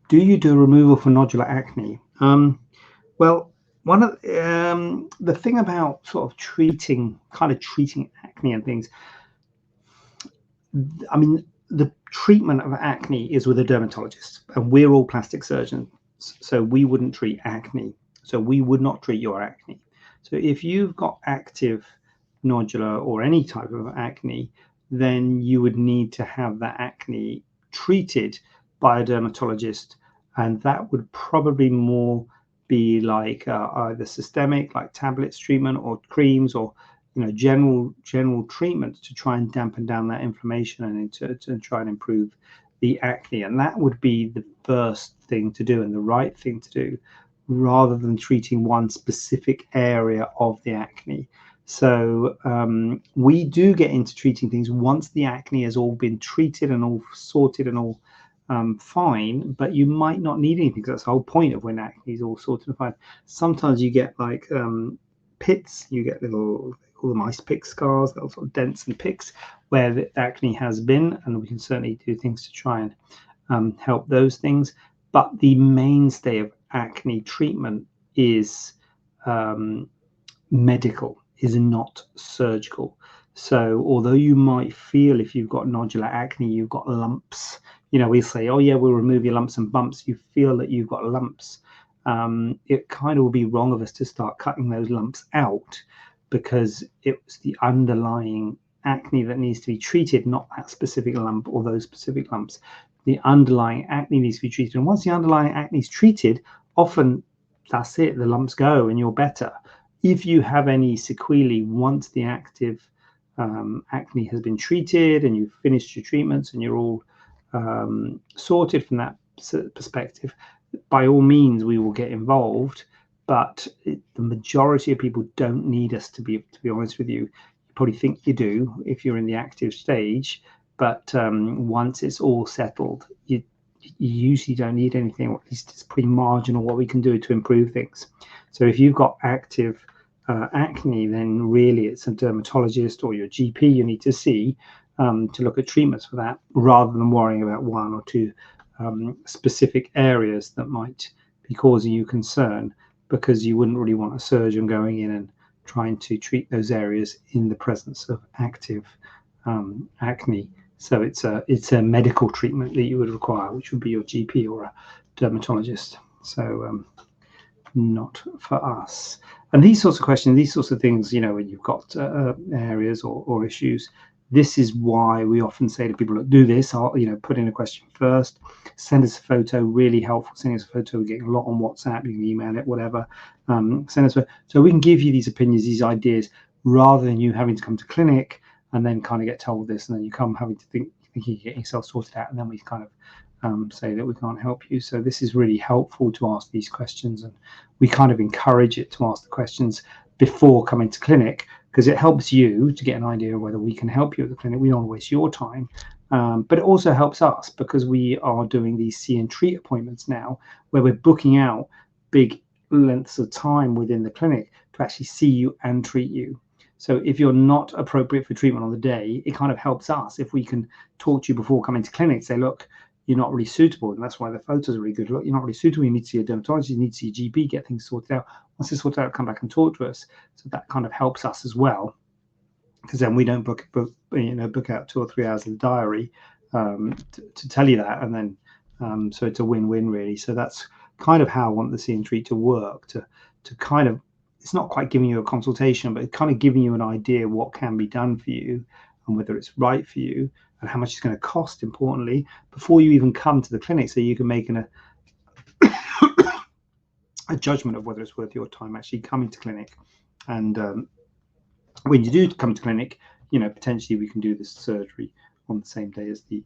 Do you do a removal for nodular acne? Well, one of the thing about sort of treating acne and things, I mean, the treatment of acne is with a dermatologist, and we're all plastic surgeons, so we wouldn't treat acne. So we would not treat your acne. So if you've got active nodular or any type of acne, then you would need to have that acne treated by a dermatologist, and that would probably more be like either systemic, like tablets treatment, or creams, or general treatment to try and dampen down that inflammation and to try and improve the acne. And that would be the first thing to do and the right thing to do, rather than treating one specific area of the acne. So we do get into treating things once the acne has all been treated and all sorted and all fine, but you might not need anything, because that's the whole point of when acne is all sorted and fine. Sometimes you get like pits, you get little, call them ice pick scars, little sort of dents and picks where the acne has been, and we can certainly do things to try and help those things. But the mainstay of acne treatment is medical, is not surgical. So although you might feel, if you've got nodular acne, you've got lumps, we say, oh yeah, we'll remove your lumps and bumps, you feel that you've got lumps, it kind of will be wrong of us to start cutting those lumps out, because it's the underlying acne that needs to be treated, not that specific lump or those specific lumps. The underlying acne needs to be treated, and once the underlying acne is treated, often that's it, the lumps go and you're better. If you have any sequelae once the active acne has been treated and you've finished your treatments and you're all sorted from that perspective, by all means we will get involved. But the majority of people don't need us, to be honest with you. You probably think you do if you're in the active stage, but once it's all settled, you usually don't need anything, or at least it's pretty marginal what we can do to improve things. So if you've got active acne, then really it's a dermatologist or your GP you need to see to look at treatments for that, rather than worrying about one or two specific areas that might be causing you concern, because you wouldn't really want a surgeon going in and trying to treat those areas in the presence of active acne. So it's a medical treatment that you would require, which would be your GP or a dermatologist. So not for us. And these sorts of questions, these sorts of things, when you've got areas or issues, this is why we often say to people, look, do this, put in a question first, send us a photo, really helpful, send us a photo. We're getting a lot on WhatsApp, you can email it, whatever, send us so we can give you these opinions, these ideas, rather than you having to come to clinic and then kind of get told this, and then you come having to think you get yourself sorted out, and then we kind of say that we can't help you. So this is really helpful to ask these questions, and we kind of encourage it to ask the questions before coming to clinic, because it helps you to get an idea of whether we can help you at the clinic. We don't want to waste your time, but it also helps us, because we are doing these see and treat appointments now, where we're booking out big lengths of time within the clinic to actually see you and treat you. So if you're not appropriate for treatment on the day, it kind of helps us if we can talk to you before coming to clinic, say, look, you're not really suitable, and that's why the photos are really good. Look, you're not really suitable, you need to see a dermatologist, you need to see a GP, get things sorted out. Once it's sorted out, come back and talk to us. So that kind of helps us as well, because then we don't book out 2 or 3 hours in the diary to tell you that, and then so it's a win-win really. So that's kind of how I want the see and treat to work, to kind of, it's not quite giving you a consultation, but kind of giving you an idea what can be done for you and whether it's right for you, and how much it's going to cost, importantly, before you even come to the clinic, so you can make a judgment of whether it's worth your time actually coming to clinic. And when you do come to clinic, potentially we can do this surgery on the same day as the